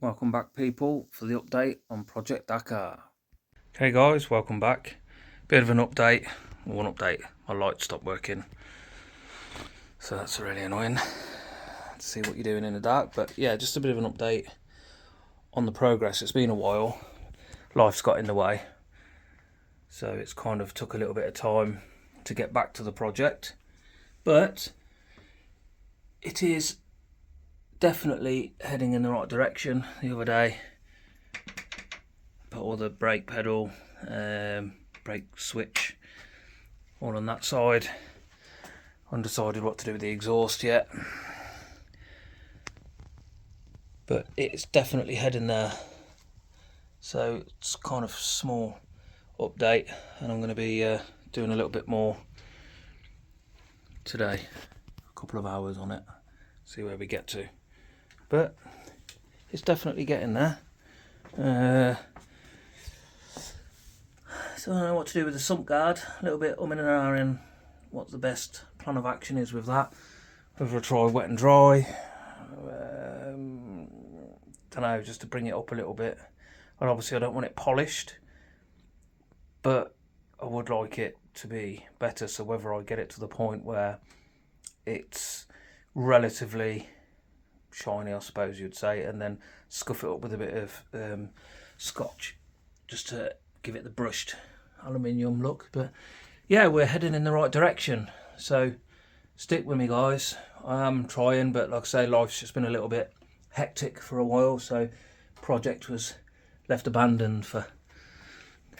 Welcome back, people, for the update on Project Dakar. Okay guys, welcome back. Bit of an update. One update, my light stopped working, so that's really annoying to see what you're doing in the dark. But yeah, just a bit of an update on the progress. It's been a while, life's got in the way, so it's kind of took a little bit of time to get back to the project, but it is definitely heading in the right direction. The other day, put all the brake pedal, brake switch all on that side. Undecided what to do with the exhaust yet, but it's definitely heading there. So it's kind of small update, and I'm going to be doing a little bit more today, a couple of hours on it, see where we get to. But it's definitely getting there. So I don't know what to do with the sump guard. A little bit umming and ahhing what the best plan of action is with that. Whether I try wet and dry, don't know, just to bring it up a little bit. And obviously I don't want it polished, but I would like it to be better. So whether I get it to the point where it's relatively shiny, I suppose you'd say, and then scuff it up with a bit of scotch just to give it the brushed aluminium look. But yeah, we're heading in the right direction, so stick with me guys. I am trying, but like I say, life's just been a little bit hectic for a while, so project was left abandoned for,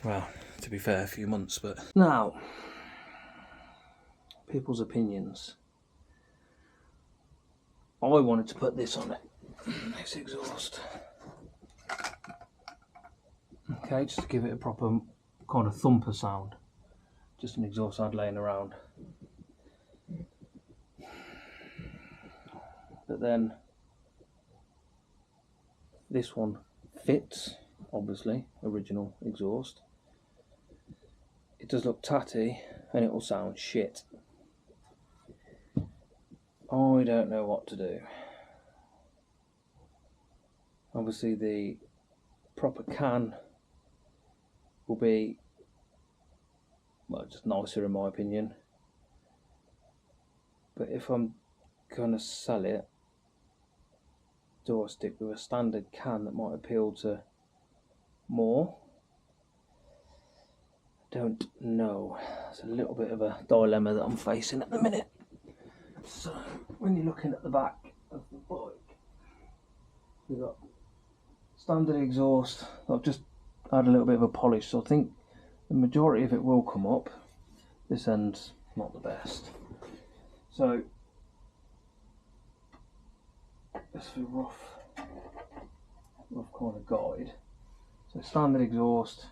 well, to be fair, a few months. But now, people's opinions. I wanted to put this on it, this exhaust. Okay, just to give it a proper kind of thumper sound. Just an exhaust I had laying around. But then this one fits, obviously, original exhaust. It does look tatty and it will sound shit. I don't know what to do. Obviously the proper can will be, well, just nicer in my opinion. But if I'm gonna sell it, do I stick with a standard can that might appeal to more? Don't know. It's a little bit of a dilemma that I'm facing at the minute. So when you're looking at the back of the bike, we've got standard exhaust. I've just had a little bit of a polish, so I think the majority of it will come up. This end's not the best. So that's the rough kind of guide. So standard exhaust.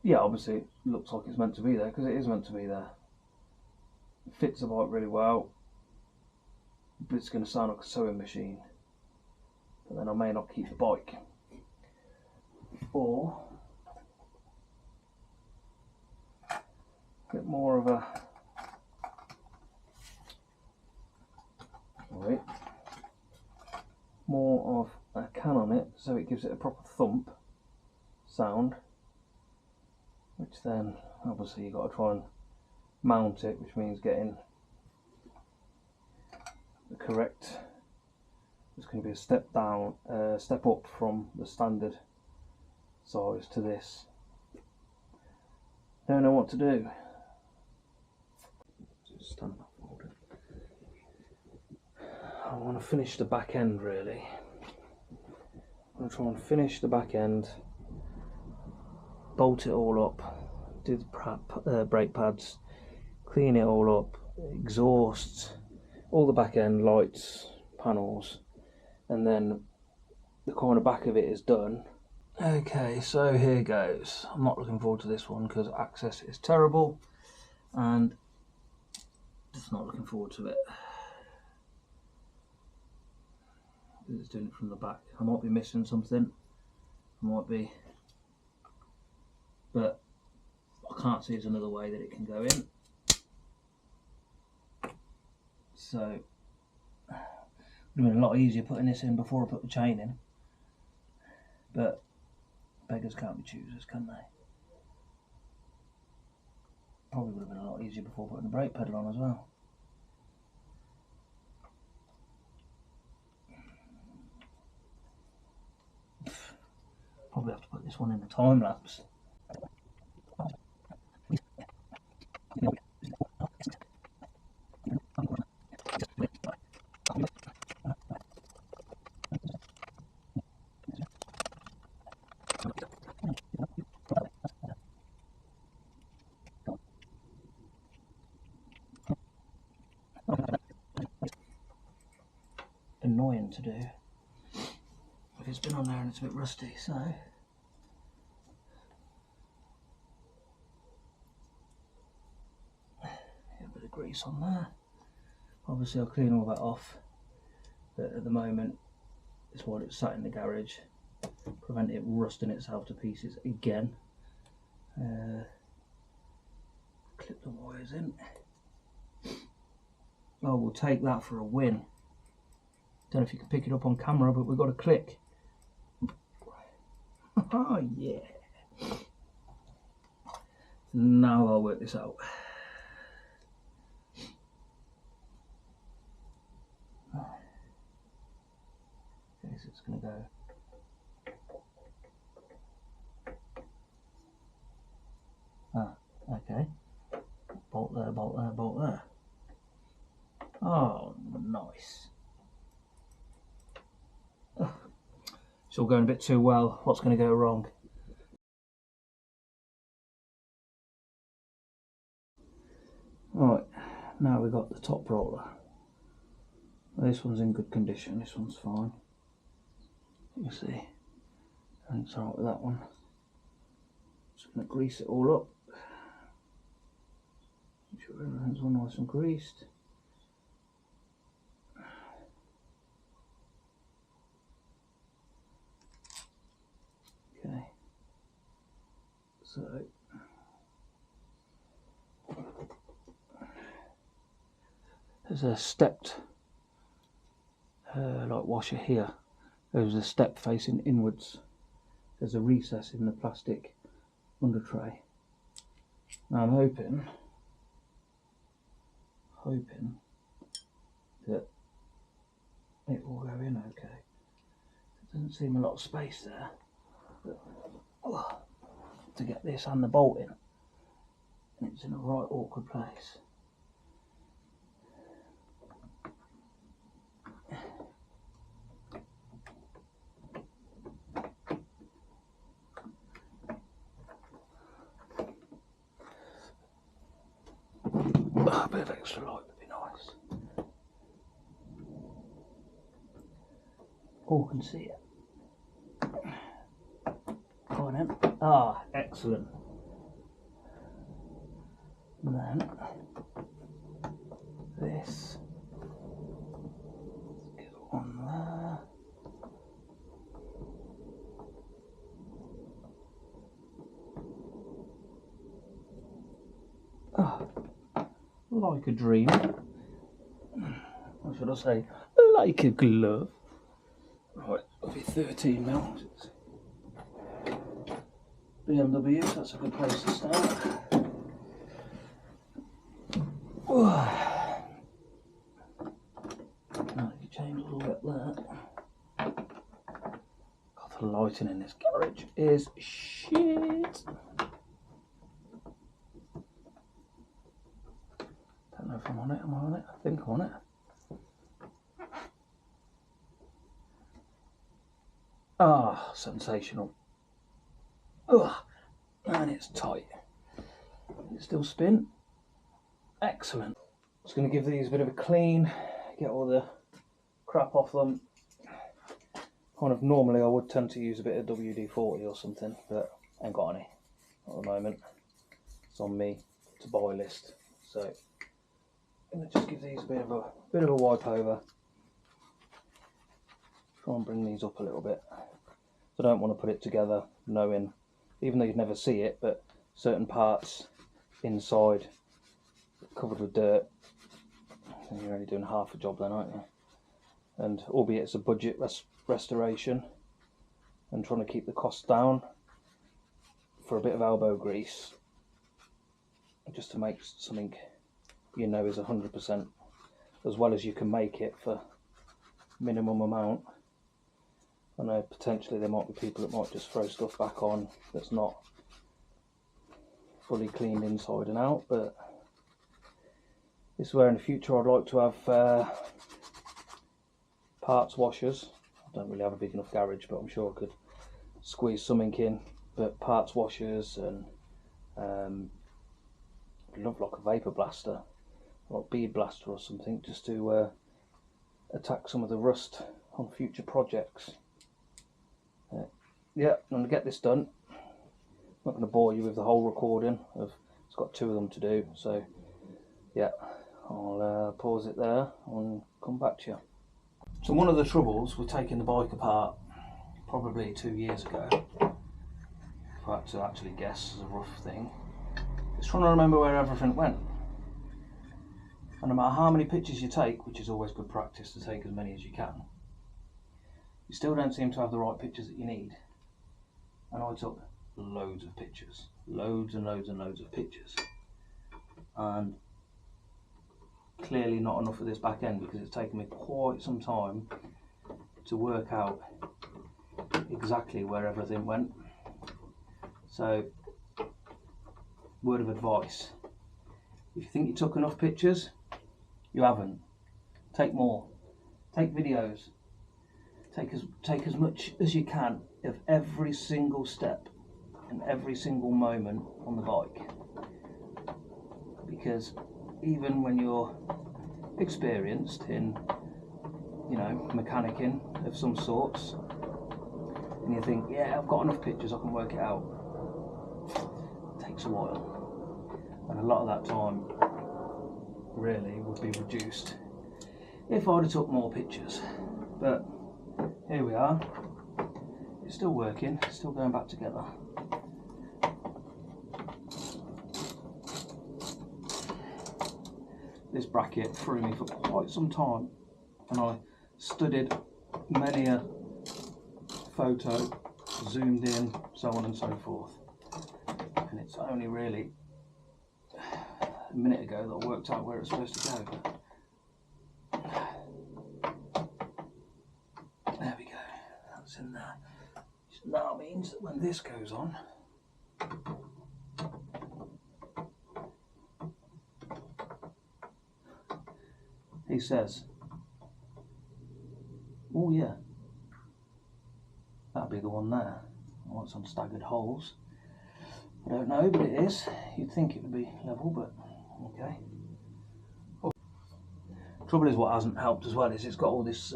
Yeah, obviously it looks like it's meant to be there because it is meant to be there. It fits the bike really well, but it's going to sound like a sewing machine. But then I may not keep the bike. Or get more of a can on it, so it gives it a proper thump sound, which then obviously you've got to try and mount it, which means getting the correct. It's going to be a step down, step up from the standard size to this. Don't know what to do. Just stand up, hold it. I want to finish the back end really. I'm going to try and finish the back end, bolt it all up, do the brake pads, clean it all up, exhausts, all the back end lights, panels, and then the kind of back of it is done. Okay, so here goes. I'm not looking forward to this one because access is terrible, and just not looking forward to it. It's doing it from the back. I might be missing something. I might be, but I can't see there's another way that it can go in. So it would have been a lot easier putting this in before I put the chain in. but beggars can't be choosers, can they? Probably would have been a lot easier before putting the brake pedal on as well. Probably have to put this one in a time lapse. Annoying to do if it's been on there and it's a bit rusty, so a bit of grease on there. Obviously I'll clean all that off, but at the moment it's while it's sat in the garage, prevent it rusting itself to pieces again. Clip the wires in. Oh, we'll take that for a win. Don't know if you can pick it up on camera, but we've got a click. Oh yeah. Now I'll work this out. Okay, so it's going to go. Ah, okay. Bolt there, bolt there, bolt there. Oh, nice. Oh, it's all going a bit too well. What's going to go wrong? Right, now we've got the top roller. This one's in good condition, this one's fine. You see, and it's alright with that one. Just going to grease it all up. Make sure everything's all nice and greased. Okay, so there's a stepped like washer here. There's a step facing inwards. There's a recess in the plastic under tray. Now I'm hoping that it will go in okay. There doesn't seem a lot of space there, but to get this and the bolt in, and it's in a right awkward place. A bit of extra light would be nice. Oh, I can see it. Go on then. Ah, excellent. And then this. Get on there. Oh, like a dream. Or should I say, like a glove? Right, it'll be 13 mils. BMW, so that's a good place to start. Now you change all the way up there. God, the lighting in this garage is shit. Don't know if I'm on it. Am I on it? I think I'm on it. Ah, sensational. Ugh, and it's tight. It still spin. Excellent. Just going to give these a bit of a clean, get all the crap off them. Kind of normally I would tend to use a bit of WD-40 or something, but I ain't got any at the moment. It's on me to buy list, so I'm going to just give these a bit of a wipe over. Try and bring these up a little bit. I don't want to put it together knowing, even though you'd never see it, but certain parts inside covered with dirt. And you're only doing half a job then, aren't you? And albeit it's a budget restoration, and trying to keep the costs down for a bit of elbow grease, just to make something you know is 100% as well as you can make it for minimum amount. I know potentially there might be people that might just throw stuff back on that's not fully cleaned inside and out, but this is where in the future I'd like to have parts washers. I don't really have a big enough garage, but I'm sure I could squeeze something in. But parts washers and I'd love like a vapor blaster, like bead blaster or something, just to attack some of the rust on future projects. Yeah, I'm going to get this done. I'm not going to bore you with the whole recording it's got 2 of them to do, so yeah, I'll pause it there and come back to you. So one of the troubles with taking the bike apart probably 2 years ago, if I had to actually guess as a rough thing, is trying to remember where everything went. And no matter how many pictures you take, which is always good practice to take as many as you can, you still don't seem to have the right pictures that you need. And I took loads of pictures, loads and loads and loads of pictures, and clearly not enough of this back end, because it's taken me quite some time to work out exactly where everything went. So, word of advice, if you think you took enough pictures, you haven't. Take more, take videos, take as much as you can of every single step and every single moment on the bike, because even when you're experienced in, you know, mechanicking of some sorts, and you think, yeah, I've got enough pictures, I can work it out, it takes a while, and a lot of that time really would be reduced if I'd have took more pictures. But here we are, it's still working, it's still going back together. This bracket threw me for quite some time, and I studied many a photo, zoomed in, so on and so forth, and it's only really a minute ago that I worked out where it's supposed to go. There we go, that's in there. Which now means that when this goes on, he says, oh yeah, that'll be the one there. Oh, it's on staggered holes. I don't know, but it is. You'd think it would be level, but okay. Oh. Trouble is, what hasn't helped as well is it's got all this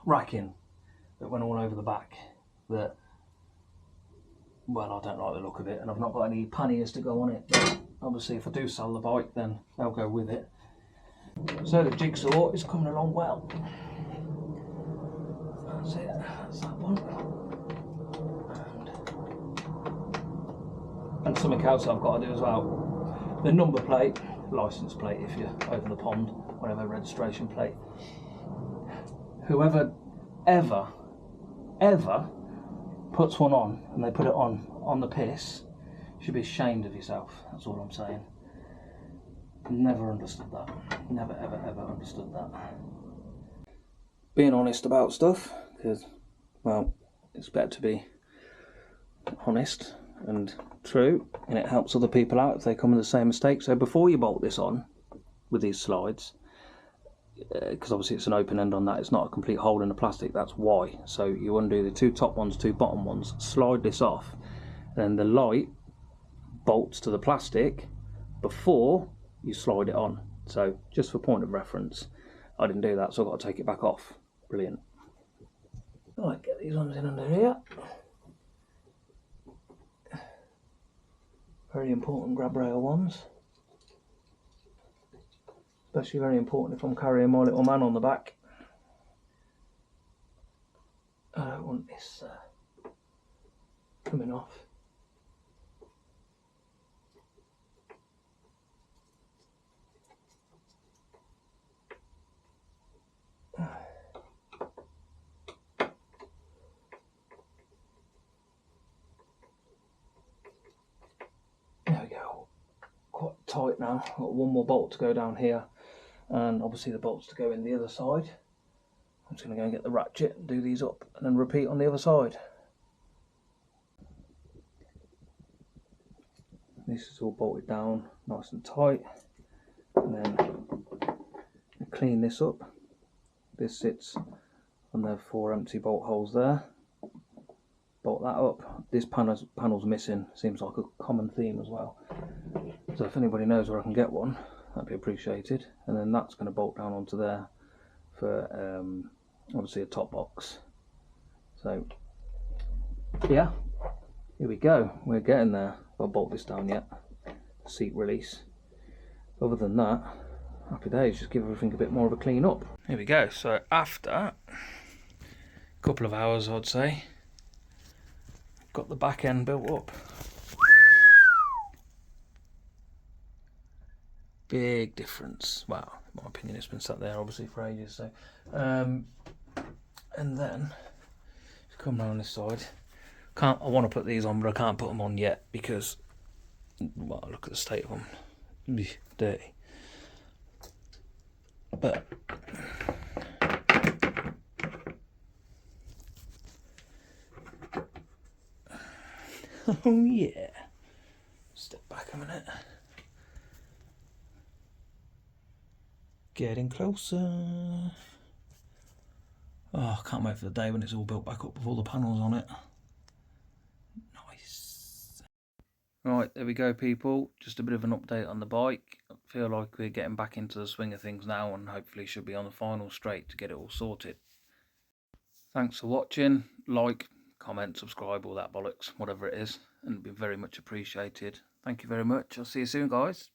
racking that went all over the back that, well, I don't like the look of it, and I've not got any panniers to go on it. But obviously if I do sell the bike, then they'll go with it. So the jigsaw is coming along well. That's it, that's that one. And something else I've got to do as well. The number plate, license plate if you're over the pond, whatever, registration plate. Whoever ever puts one on and they put it on the piss should be ashamed of yourself, that's all I'm saying. Never understood that. Never ever understood that. Being honest about stuff, because, well, it's better to be honest and true, and it helps other people out if they come with the same mistake. So before you bolt this on with these slides, because obviously it's an open end on that, it's not a complete hole in the plastic, that's why. So you undo the 2 top ones, 2 bottom ones, slide this off, then the light bolts to the plastic before you slide it on. So just for point of reference, I didn't do that, so I've got to take it back off. Brilliant. Right, get these ones in under here. Very important grab rail ones. Especially very important if I'm carrying my little man on the back. I don't want this coming off. tight now. I've got one more bolt to go down here, and obviously the bolts to go in the other side. I'm just going to go and get the ratchet and do these up, and then repeat on the other side. This is all bolted down nice and tight, and then clean this up. This sits on the 4 empty bolt holes there. Bolt that up. This panel's missing. Seems like a common theme as well. So if anybody knows where I can get one, that'd be appreciated. And then that's going to bolt down onto there for obviously a top box. So yeah, here we go. We're getting there. I'll bolt this down yet. Seat release. Other than that, happy days. Just give everything a bit more of a clean up. Here we go. So after a couple of hours, I'd say, got the back end built up. Big difference. Well, in my opinion, it's been sat there obviously for ages. So, and then come around this side. I want to put these on, but I can't put them on yet because, well, look at the state of them. Dirty. But oh yeah. Step back a minute. Getting closer. Oh, I can't wait for the day when it's all built back up with all the panels on it. Nice. Right, there we go, people. Just a bit of an update on the bike. I feel like we're getting back into the swing of things now, and hopefully should be on the final straight to get it all sorted. Thanks for watching. Like, comment, subscribe, all that bollocks, whatever it is, and it'd be very much appreciated. Thank you very much. I'll see you soon, guys.